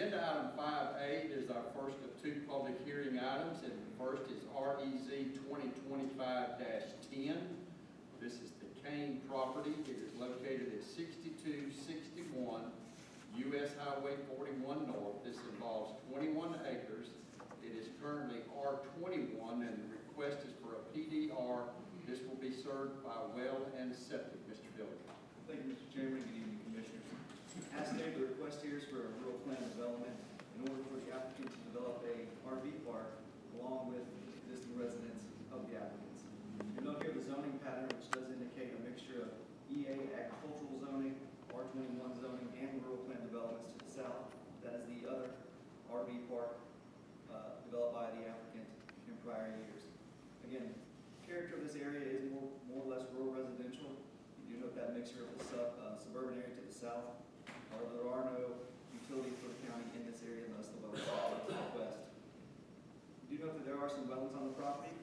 Agenda item 5A is our first of two public hearing items, and the first is REZ-2025-10. This is the Cain property. It is located at 6261 US Highway 41 North. This involves 21 acres. It is currently R-21, and the request is for a PDR. This will be served by well and septic. Mr. Dillard. Thank you, Mr. Chairman. Good evening, Commissioners. As stated, the request here is for a rural plan development in order for the applicant to develop a RV park along with existing residents of the applicants. You note here the zoning pattern, which does indicate a mixture of EA agricultural zoning, R-21 zoning, and rural plan developments to the south. That is the other RV park developed by the applicant in prior years. Again, the character of this area is more or less rural residential. You do note that mixture of the suburban area to the south. However, there are no utilities for the county in this area, thus the wetlands are to the west. You do note that there are some wetlands on the property,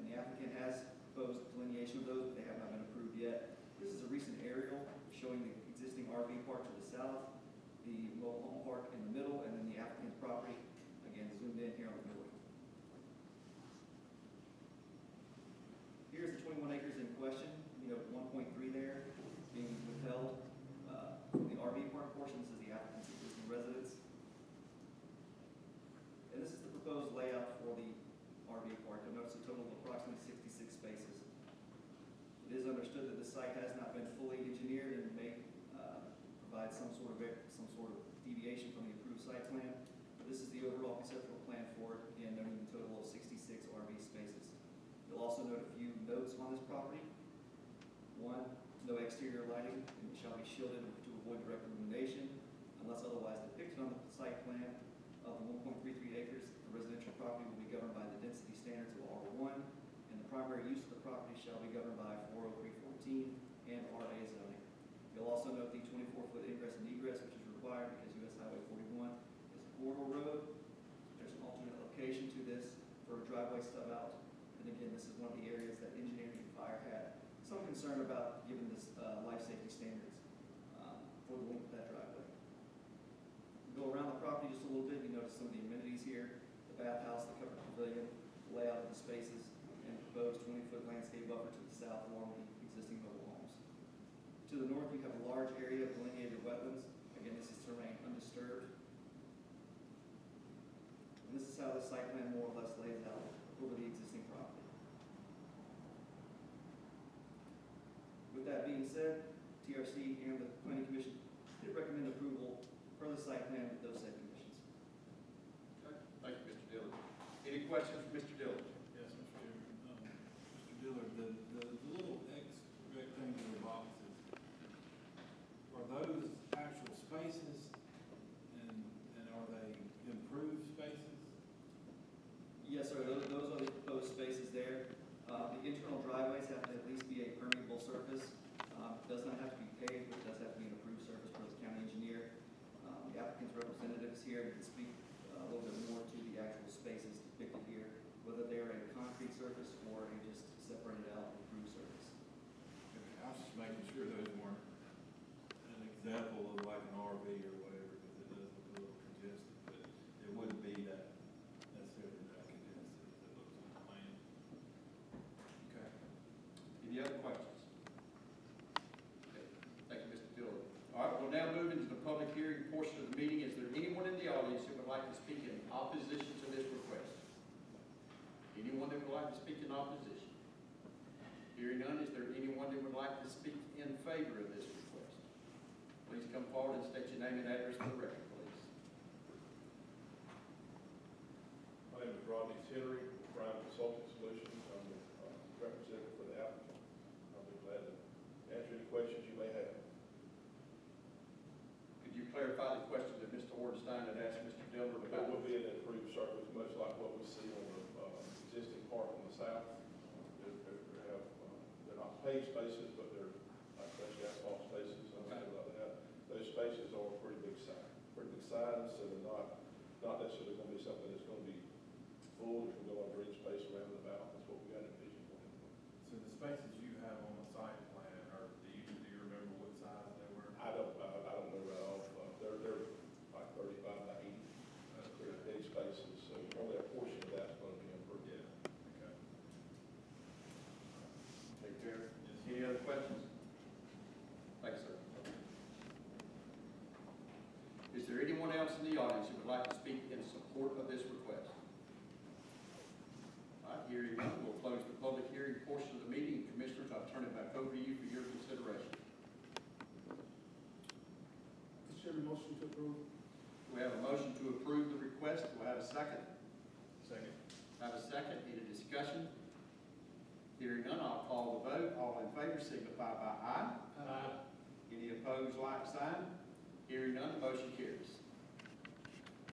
and the applicant has proposed delineation of those, but they have not been approved yet. This is a recent aerial showing the existing RV park to the south, the mobile home park in the middle, and then the applicant's property, again, zoomed in here on the middle. Here's the 21 acres in question. You know, 1.3 there being withheld from the RV park portion. This is the applicant's existing residence. And this is the proposed layout for the RV park. You'll notice a total of approximately 66 spaces. It is understood that the site has not been fully engineered and may provide some sort of deviation from the approved site plan. But this is the overall conceptual plan for it, again, noting the total of 66 RV spaces. You'll also note a few notes on this property. One, no exterior lighting, and it shall be shielded to avoid direct illumination unless otherwise depicted on the site plan of the 1.33 acres. The residential property will be governed by the density standards of R1, and the primary use of the property shall be governed by 40314 and RA zoning. You'll also note the 24-foot ingress and egress, which is required because US Highway 41 is a corridor road. There's an alternate location to this for a driveway stub out. And again, this is one of the areas that engineering and fire had some concern about given this life safety standards for the length of that driveway. Go around the property just a little bit, you notice some of the amenities here, the bathhouse, the covered pavilion, the layout of the spaces, and proposed 20-foot landscape buffer to the south along the existing mobile homes. To the north, you have a large area of delineated wetlands. Again, this is terrain undisturbed. And this is how the site plan more or less lays out over the existing property. With that being said, TRC and the Planning Commission did recommend approval for the site plan with those said conditions. Okay. Thank you, Mr. Dillard. Any questions for Mr. Dillard? Yes, Mr. Chairman. Mr. Dillard, the little X rectangular boxes, are those actual spaces and are they improved spaces? Yes, sir. Those are the proposed spaces there. The internal driveways have to at least be a permeable surface. It does not have to be paved, but it does have to be an approved surface for the county engineer. The applicant's representative is here and can speak a little bit more to the actual spaces depicted here, whether they're a concrete surface or a just separated out approved surface. Okay, I was just making sure those weren't an example of like an RV or whatever, because it does look a little congested, but it wouldn't be that necessarily that congested as it looks on the plan. Okay. Any other questions? Okay. Thank you, Mr. Dillard. All right, we'll now move into the public hearing portion of the meeting. Is there anyone in the audience who would like to speak in opposition to this request? Anyone that would like to speak in opposition? Hearing none, is there anyone that would like to speak in favor of this request? Please come forward and state your name and address for the record, please. My name is Rodney Henry, Prime Consulting Solutions. I'm the representative for the applicant. I'll be glad to answer any questions you may have. Could you clarify the question that Mr. Ornstein had asked Mr. Dillard That about? will be an improved surface, much like what we see on the existing park on the south. They're not paved spaces, but they're like fresh asphalt spaces, something like that. Those spaces are pretty big size, so they're not necessarily going to be something that's going to be full. There's going to go on green space around the mouth. That's what we got envisioned for him. So the spaces you have on the site plan, do you remember what size they were? I don't know right off. They're like 35 audience who would like to speak in support of this request? All right, hearing none, we'll close the public hearing portion of the meeting. Commissioners, I'll turn it back over to you for your consideration. Mr. Chairman, motion to approve. We have a motion to approve the request. Do I have a second? Second. I have a second. Any discussion? Hearing none, I'll call the vote. All in favor signify by aye. Aye. Any opposed, like sign. Hearing none, the motion carries.